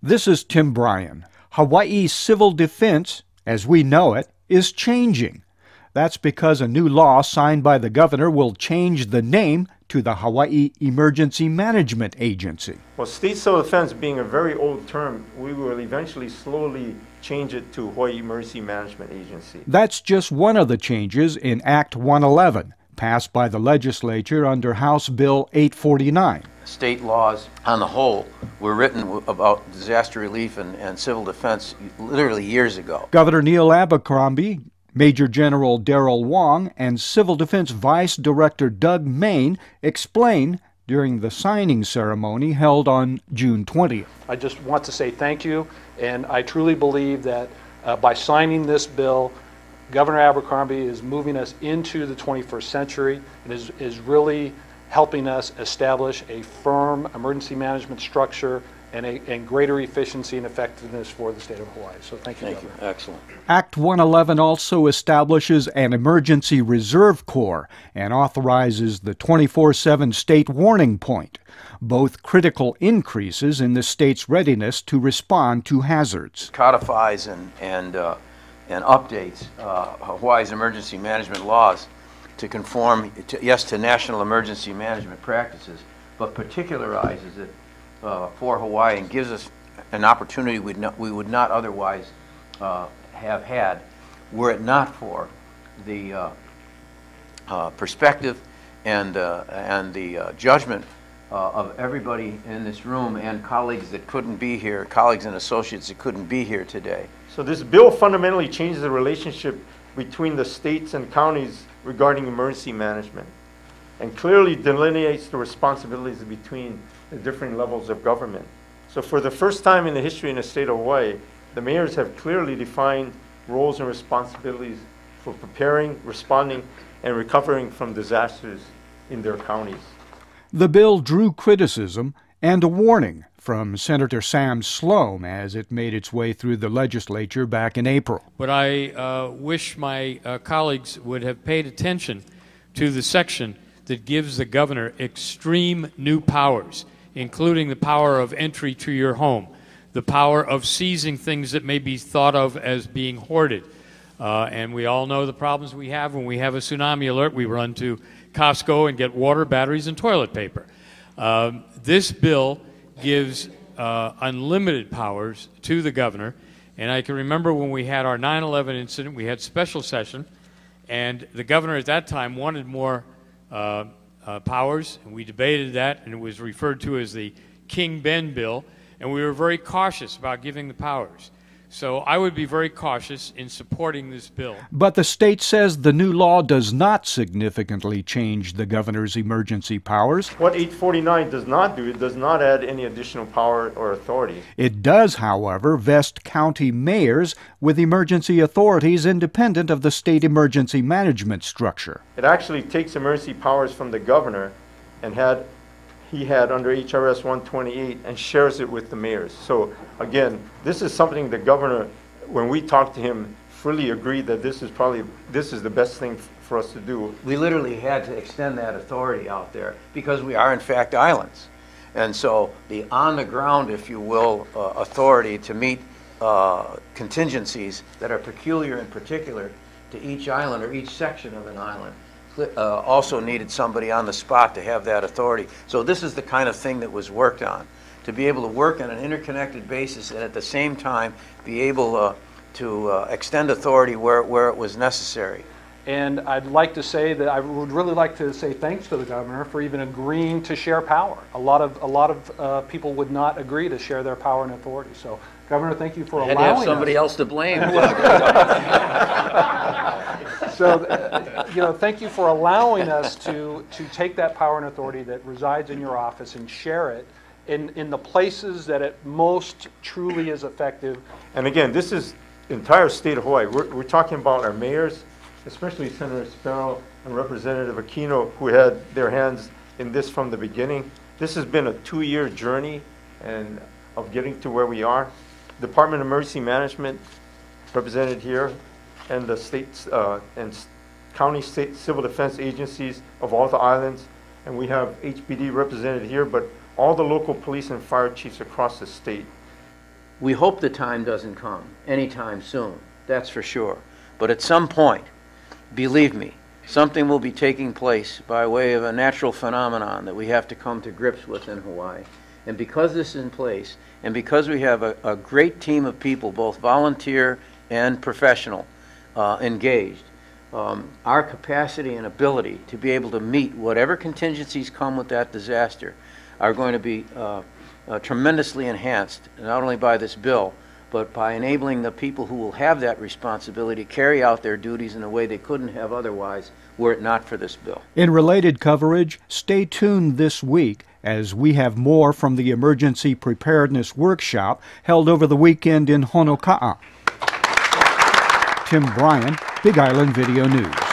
This is Tim Bryan. Hawaii's civil defense, as we know it, is changing. That's because a new law signed by the governor will change the name to the Hawaii Emergency Management Agency. Well, state civil defense being a very old term, we will eventually slowly change it to Hawaii Emergency Management Agency. That's just one of the changes in Act 111, passed by the legislature under House Bill 849. State laws on the whole were written about disaster relief and civil defense literally years ago. Governor Neil Abercrombie, Major General Darrell Wong, and Civil Defense Vice Director Doug Main explained during the signing ceremony held on June 20th. I just want to say thank you, and I truly believe that by signing this bill, Governor Abercrombie is moving us into the 21st century and is really helping us establish a firm emergency management structure and greater efficiency and effectiveness for the state of Hawaii. So thank you, Governor. Excellent. Act 111 also establishes an emergency reserve corps and authorizes the 24/7 state warning point, both critical increases in the state's readiness to respond to hazards. Codifies and updates Hawaii's emergency management laws to conform, to national emergency management practices, but particularizes it for Hawaii and gives us an opportunity we would not otherwise have had were it not for the perspective and the judgment of everybody in this room and colleagues that couldn't be here, colleagues and associates that couldn't be here today. So this bill fundamentally changes the relationship between the states and counties regarding emergency management and clearly delineates the responsibilities between the different levels of government. So for the first time in the history in the state of Hawaii, the mayors have clearly defined roles and responsibilities for preparing, responding, and recovering from disasters in their counties. The bill drew criticism and a warning from Senator Sam Sloan as it made its way through the legislature back in April. But I wish my colleagues would have paid attention to the section that gives the governor extreme new powers, including the power of entry to your home, the power of seizing things that may be thought of as being hoarded. And we all know the problems we have when we have a tsunami alert. We run to Costco and get water, batteries, and toilet paper. This bill gives unlimited powers to the governor. And I can remember when we had our 9/11 incident, we had special session, and the governor at that time wanted more powers, and we debated that, and it was referred to as the King Ben bill, and we were very cautious about giving the powers. So I would be very cautious in supporting this bill. But the state says the new law does not significantly change the governor's emergency powers. What 849 does not do, it does not add any additional power or authority. It does, however, vest county mayors with emergency authorities independent of the state emergency management structure. It actually takes emergency powers from the governor and he had under HRS 128 and shares it with the mayors. So again, this is something the governor, when we talked to him, fully agreed that this is the best thing for us to do. We literally had to extend that authority out there because we are in fact islands. And so the on the ground, if you will, authority to meet contingencies that are peculiar and particular to each island or each section of an island also needed somebody on the spot to have that authority. So this is the kind of thing that was worked on, to be able to work on an interconnected basis and at the same time be able to extend authority where it was necessary. And I'd like to say that I would really like to say thanks to the governor for even agreeing to share power. A lot of people would not agree to share their power and authority. So, Governor, thank you for allowing us. Had to have somebody else to blame. So, thank you for allowing us to take that power and authority that resides in your office and share it in the places that it most truly is effective. And again, this is the entire state of Hawaii. We're talking about our mayors, especially Senator Sparrow and Representative Aquino, who had their hands in this from the beginning. This has been a 2-year journey and of getting to where we are. Department of Emergency Management represented here, and the states and county state civil defense agencies of all the islands, and we have HPD represented here, but all the local police and fire chiefs across the state. We hope the time doesn't come anytime soon, that's for sure. But at some point, believe me, something will be taking place by way of a natural phenomenon that we have to come to grips with in Hawaii. And because this is in place, and because we have a great team of people, both volunteer and professional, engaged, our capacity and ability to be able to meet whatever contingencies come with that disaster are going to be tremendously enhanced, not only by this bill, but by enabling the people who will have that responsibility to carry out their duties in a way they couldn't have otherwise were it not for this bill. In related coverage, stay tuned this week as we have more from the Emergency Preparedness Workshop held over the weekend in Honoka'a. Tim Bryan, Big Island Video News.